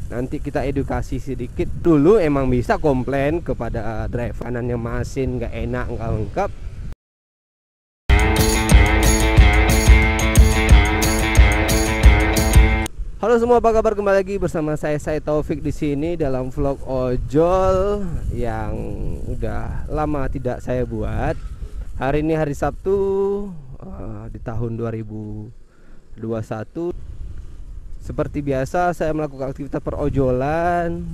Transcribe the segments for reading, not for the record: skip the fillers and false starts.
Nanti kita edukasi sedikit dulu, emang bisa komplain kepada driver kanannya mesin nggak enak, nggak lengkap. Halo semua, apa kabar? Kembali lagi bersama saya Taufik di sini dalam vlog ojol yang udah lama tidak saya buat. Hari ini hari Sabtu di tahun 2021. Seperti biasa saya melakukan aktivitas perojolan,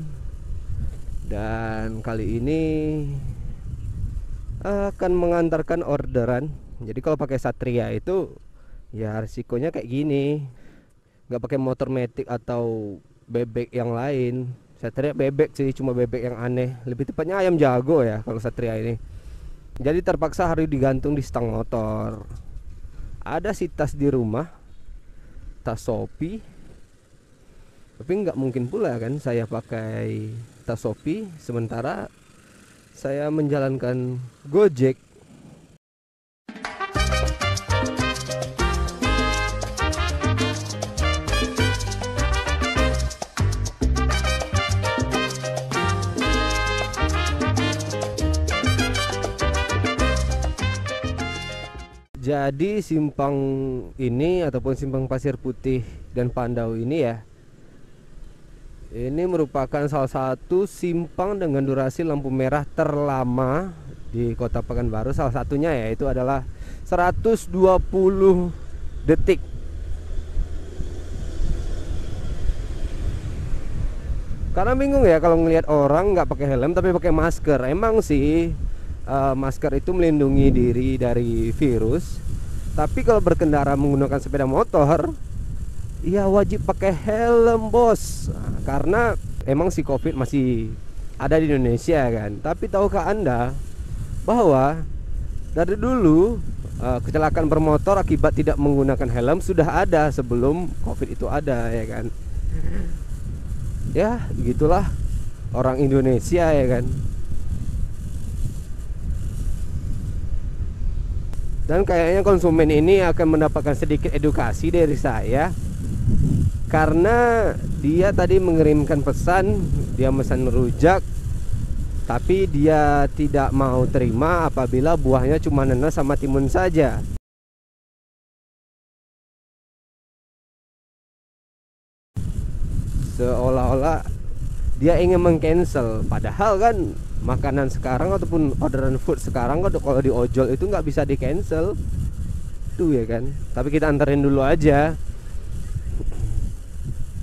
dan kali ini akan mengantarkan orderan. Jadi kalau pakai Satria itu ya risikonya kayak gini, nggak pakai motor metik atau bebek yang lain. Satria bebek sih, cuma bebek yang aneh, lebih tepatnya ayam jago ya kalau Satria ini. Jadi terpaksa harus digantung di stang motor. Ada si tas di rumah, tas Shopee, tapi nggak mungkin pula kan saya pakai tas Shopee sementara saya menjalankan Gojek. Jadi simpang ini ataupun simpang Pasir Putih dan Pandau ini ya, ini merupakan salah satu simpang dengan durasi lampu merah terlama di Kota Pekanbaru. Salah satunya yaitu adalah 120 detik. Karena bingung ya kalau ngelihat orang nggak pakai helm tapi pakai masker. Emang sih masker itu melindungi diri dari virus, tapi kalau berkendara menggunakan sepeda motor ya wajib pakai helm, bos. Karena emang si Covid masih ada di Indonesia kan. Tapi tahukah Anda bahwa dari dulu kecelakaan bermotor akibat tidak menggunakan helm sudah ada sebelum Covid itu ada ya kan. Ya begitulah orang Indonesia ya kan. Dan kayaknya konsumen ini akan mendapatkan sedikit edukasi dari saya, karena dia tadi mengirimkan pesan, dia pesan rujak, tapi dia tidak mau terima apabila buahnya cuma nanas sama timun saja. Seolah-olah dia ingin meng-cancel, padahal kan makanan sekarang ataupun orderan food sekarang kalau di ojol itu nggak bisa di cancel tuh ya kan. Tapi kita anterin dulu aja,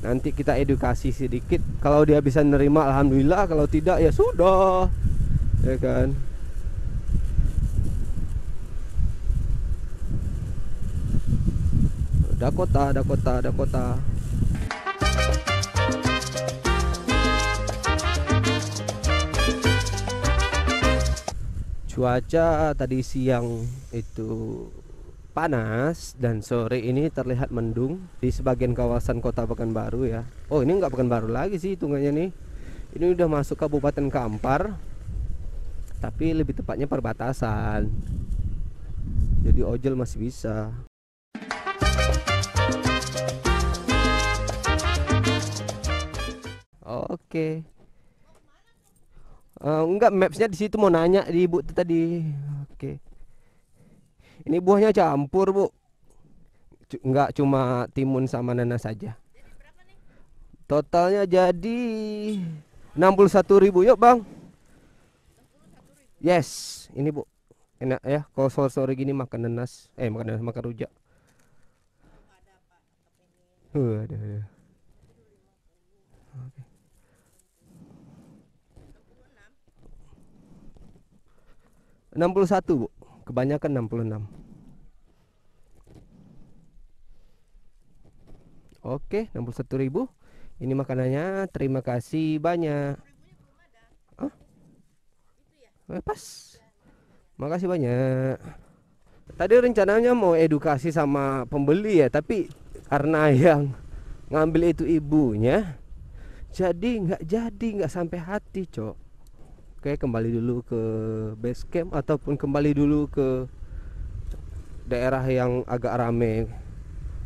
nanti kita edukasi sedikit. Kalau dia bisa nerima alhamdulillah, kalau tidak ya sudah ya kan. Dakota. Cuaca tadi siang itu panas dan sore ini terlihat mendung di sebagian kawasan Kota Pekanbaru ya. Oh, ini nggak Pekanbaru lagi sih hitungannya nih. Ini udah masuk Kabupaten Kampar, tapi lebih tepatnya perbatasan. Jadi ojol masih bisa. Oke. Enggak, mapsnya di situ, mau nanya di ibu tadi. Oke. Ini buahnya campur, Bu. Enggak cuma timun sama nanas saja. Totalnya jadi 61.000. Yuk, Bang. Yes, ini, Bu. Enak ya kalau sore-sore gini makan nanas, makan rujak. Waduh. 61, Bu. Kebanyakan 66. Oke, 61.000. Ini makanannya. Terima kasih banyak. Hah? Pas. Makasih banyak. Tadi rencananya mau edukasi sama pembeli ya, tapi karena yang ngambil itu ibunya, jadi nggak sampai hati, Cok. Oke, kembali dulu ke base camp ataupun kembali dulu ke daerah yang agak rame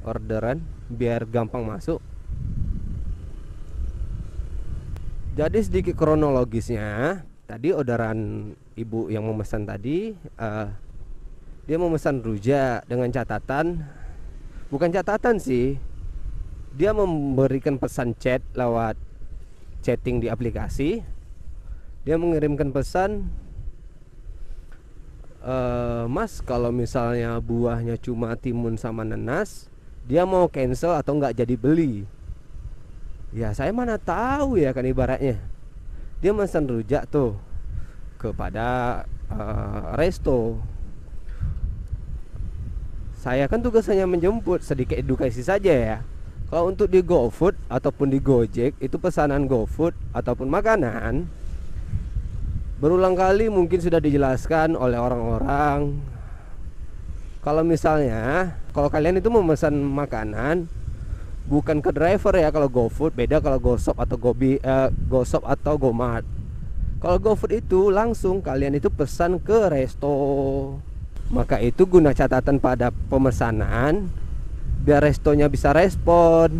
orderan biar gampang masuk. Jadi sedikit kronologisnya, tadi orderan ibu yang memesan tadi, dia memesan rujak dengan catatan, bukan catatan sih, dia memberikan pesan chat lewat chatting di aplikasi. Dia mengirimkan pesan, Mas, kalau misalnya buahnya cuma timun sama nanas, dia mau cancel atau nggak jadi beli. Ya saya mana tahu ya kan, ibaratnya dia pesan rujak tuh kepada resto. Saya kan tugasnya menjemput, sedikit edukasi saja ya. Kalau untuk di GoFood ataupun di Gojek, itu pesanan GoFood ataupun makanan, berulang kali mungkin sudah dijelaskan oleh orang-orang. Kalau misalnya, kalau kalian itu memesan makanan bukan ke driver ya, kalau GoFood beda, kalau GoShop atau GoShop atau GoMart. Kalau GoFood itu langsung kalian itu pesan ke resto. Maka itu guna catatan pada pemesanan, biar restonya bisa respon.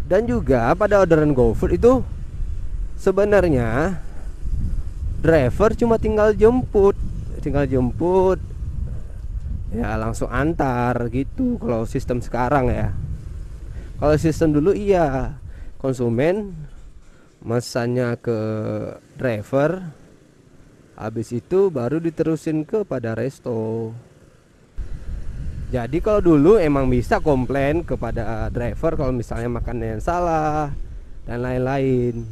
Dan juga pada orderan GoFood itu sebenarnya driver cuma tinggal jemput ya, langsung antar gitu. Kalau sistem sekarang ya, kalau sistem dulu iya, konsumen mesannya ke driver, habis itu baru diterusin kepada resto. Jadi kalau dulu emang bisa komplain kepada driver kalau misalnya makanan yang salah dan lain-lain.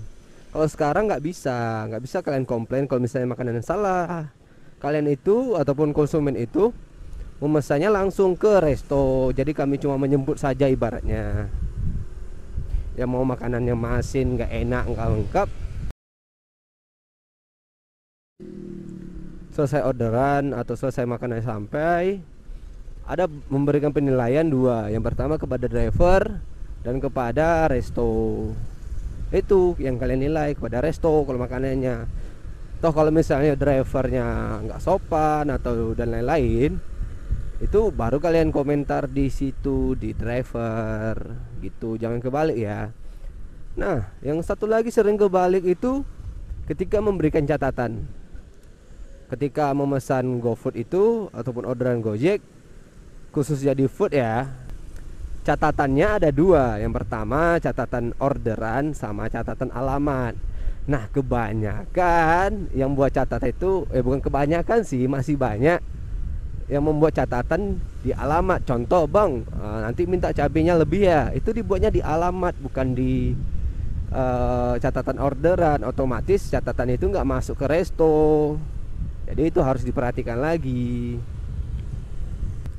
Kalau sekarang nggak bisa kalian komplain kalau misalnya makanan yang salah. Kalian itu ataupun konsumen itu memesannya langsung ke resto. Jadi kami cuma menjemput saja ibaratnya. Ya mau makanannya masin, nggak enak, nggak lengkap, selesai orderan atau selesai makanan sampai, ada memberikan penilaian dua. Yang pertama kepada driver dan kepada resto. Itu yang kalian nilai kepada resto kalau makanannya. Toh kalau misalnya drivernya nggak sopan atau dan lain-lain, itu baru kalian komentar di situ di driver gitu, jangan kebalik ya. Nah, yang satu lagi sering kebalik itu ketika memberikan catatan. Ketika memesan GoFood itu ataupun orderan Gojek, khususnya di food ya, catatannya ada dua. Yang pertama catatan orderan sama catatan alamat. Nah, kebanyakan yang buat catatan itu bukan kebanyakan sih, masih banyak yang membuat catatan di alamat. Contoh, bang, nanti minta cabenya lebih ya, itu dibuatnya di alamat, bukan di catatan orderan. Otomatis catatan itu nggak masuk ke resto. Jadi itu harus diperhatikan lagi.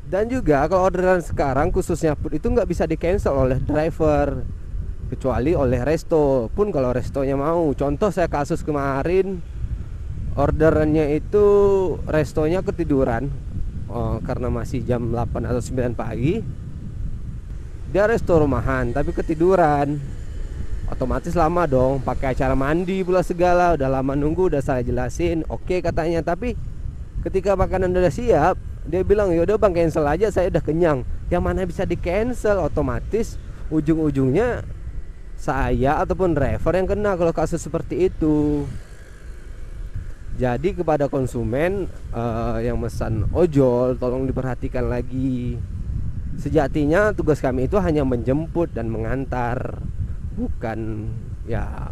Dan juga kalau orderan sekarang khususnya food itu nggak bisa di cancel oleh driver, kecuali oleh resto. Pun kalau restonya mau. Contoh saya kasus kemarin, orderannya itu restonya ketiduran, karena masih jam 8 atau 9 pagi. Dia resto rumahan tapi ketiduran, otomatis lama dong, pakai acara mandi pula segala. Udah lama nunggu, udah saya jelasin, oke katanya. Tapi ketika makanan udah siap, dia bilang yaudah bang, cancel aja, saya udah kenyang. Yang mana bisa di cancel, otomatis ujung-ujungnya saya ataupun driver yang kena kalau kasus seperti itu. Jadi kepada konsumen yang pesan ojol, tolong diperhatikan lagi. Sejatinya tugas kami itu hanya menjemput dan mengantar, bukan ya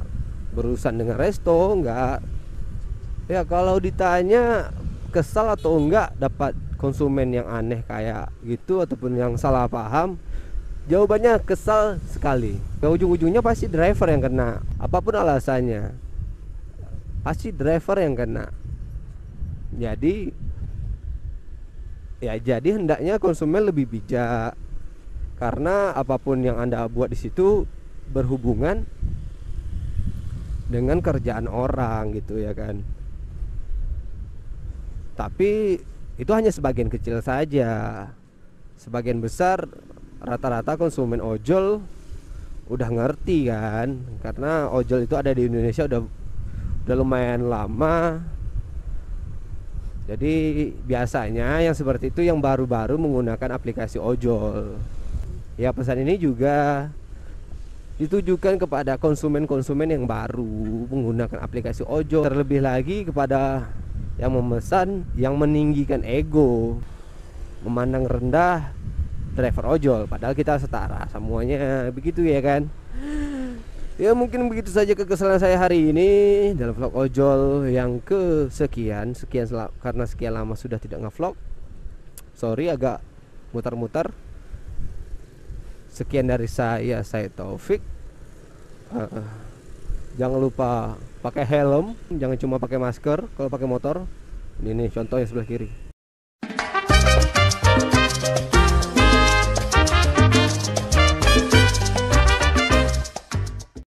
berurusan dengan resto. Enggak ya, kalau ditanya kesal atau enggak dapat konsumen yang aneh kayak gitu ataupun yang salah paham, jawabannya kesal sekali. Ke ujung-ujungnya pasti driver yang kena, apapun alasannya, pasti driver yang kena. Jadi hendaknya konsumen lebih bijak, karena apapun yang Anda buat di situ berhubungan dengan kerjaan orang gitu ya kan. Tapi itu hanya sebagian kecil saja. Sebagian besar rata-rata konsumen ojol udah ngerti kan, karena ojol itu ada di Indonesia udah lumayan lama. Jadi biasanya yang seperti itu yang baru-baru menggunakan aplikasi ojol. Ya pesan ini juga ditujukan kepada konsumen-konsumen yang baru menggunakan aplikasi ojol, terlebih lagi kepada yang memesan yang meninggikan ego, memandang rendah driver ojol, padahal kita setara semuanya, begitu ya kan. Ya mungkin begitu saja kekesalan saya hari ini dalam vlog ojol yang kesekian karena sekian lama sudah tidak ngevlog. Sorry agak mutar-mutar. Sekian dari saya Taufik. Jangan lupa pakai helm, jangan cuma pakai masker kalau pakai motor. Ini nih contohnya sebelah kiri.